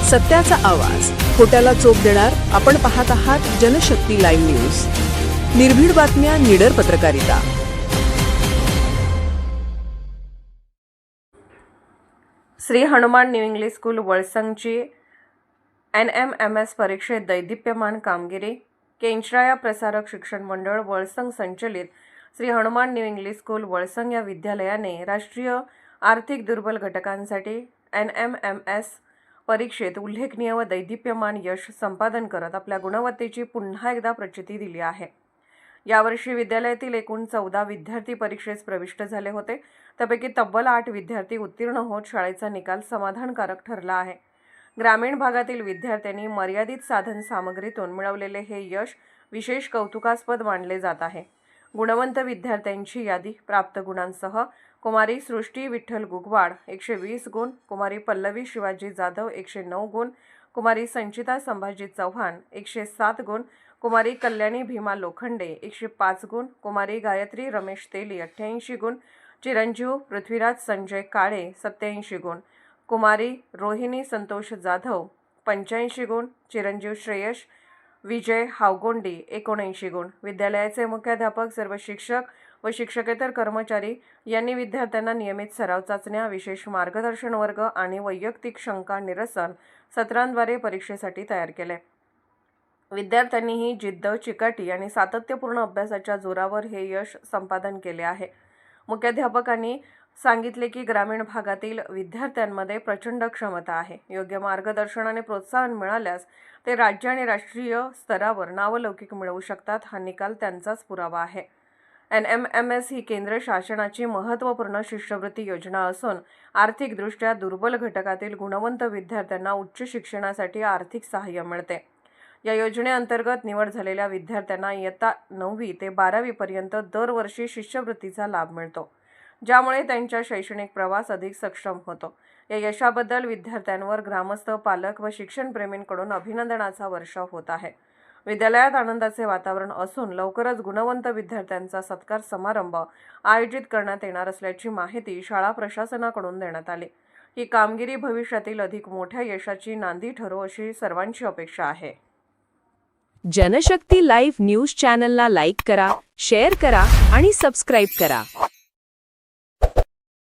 सत्याचा आवाज, खोट्याला चोप देणार. आपण पाहत आहात जनशक्ती लाईव्ह न्यूज. निर्भीड बातम्या, निडर पत्रकारिता. Shri Hanuman new English school वळसंगची NMMS परीक्षेत दैदिप्यमान कामगिरी. केंचराया प्रसारक शिक्षण मंडळ वळसंग संचलित Shri Hanuman new English school Valsang या विद्यालयाने राष्ट्रीय आर्थिक दुर्बल घटकांसाठी NMMS परीक्षेत उल्लेखनीय व दैदिप्यमान यश संपादन करत आपल्या गुणवत्तेची पुन्हा एकदा प्रचिती दिली आहे. यावर्षी विद्यालयातील एकूण 14 विद्यार्थी परीक्षेत प्रविष्ट झाले होते. त्यापैकी तब्बल 8 विद्यार्थी उत्तीर्ण होत शाळेचा निकाल समाधानकारक ठरला आहे. ग्रामीण भागातील विद्यार्थ्यांनी मर्यादित साधन सामग्रीतून मिळवलेले हे यश विशेष कौतुकास्पद मानले जात आहे. गुणवंत विद्यार्थ्यांची यादी प्राप्त गुणांसह कुमारी सृष्टी विठ्ठल गुगवाड 120 गुण, कुमारी पल्लवी शिवाजी जाधव 109 गुण, कुमारी संचिता संभाजी चव्हाण 107 गुण, कुमारी कल्याणी भीमा लोखंडे 105 गुण, कुमारी गायत्री रमेश तेली 88 गुण, चिरंजीव पृथ्वीराज संजय काळे 87 गुण, कुमारी रोहिणी संतोष जाधव 85 गुण, चिरंजीव श्रेयश विजय हावगोंडी 79 गुण. विद्यालयाचे मुख्याध्यापक, सर्व शिक्षक व शिक्षकेतर कर्मचारी यांनी विद्यार्थ्यांना नियमित सराव चाचण्या, विशेष मार्गदर्शन वर्ग आणि वैयक्तिक शंका निरसन सत्रांद्वारे परीक्षेसाठी तयार केले. विद्यार्थ्यांनीही जिद्द, चिकाटी आणि सातत्यपूर्ण अभ्यासाच्या जोरावर हे यश संपादन केले आहे. मुख्याध्यापकांनी सांगितले की ग्रामीण भागातील विद्यार्थ्यांमध्ये प्रचंड क्षमता आहे. योग्य मार्गदर्शन आणि प्रोत्साहन मिळाल्यास ते राज्य आणि राष्ट्रीय स्तरावर नावलौकिक मिळवू शकतात. हा निकाल त्यांचाच पुरावा आहे. NMMS ही केंद्र शासनाची महत्त्वपूर्ण शिष्यवृत्ती योजना असून आर्थिकदृष्ट्या दुर्बल घटकातील गुणवंत विद्यार्थ्यांना उच्च शिक्षणासाठी आर्थिक सहाय्य मिळते. या योजनेअंतर्गत निवड झालेल्या विद्यार्थ्यांना इयत्ता 9वी ते 12वी पर्यंत दरवर्षी शिष्यवृत्तीचा लाभ मिळतो, ज्यामुळे त्यांचा शैक्षणिक प्रवास अधिक सक्षम होतो. या यशाबद्दल विद्यार्थ्यांवर ग्रामस्थ, पालक व शिक्षणप्रेमींकडून अभिनंदनाचा वर्षाव होत आहे. विद्यालयात आनंदाचे वातावरण असून लवकरच गुणवंत विद्यार्थ्यांचा सत्कार समारंभ आयोजित करण्यात येणार असल्याची माहिती शाळा प्रशासनाकडून देण्यात आली. ही कामगिरी भविष्यातील अधिक मोठ्या यशाची नांदी ठरो अशी सर्वांची अपेक्षा आहे. जनशक्ती लाईव्ह न्यूज चॅनलला लाईक करा, शेअर करा आणि सबस्क्राईब करा.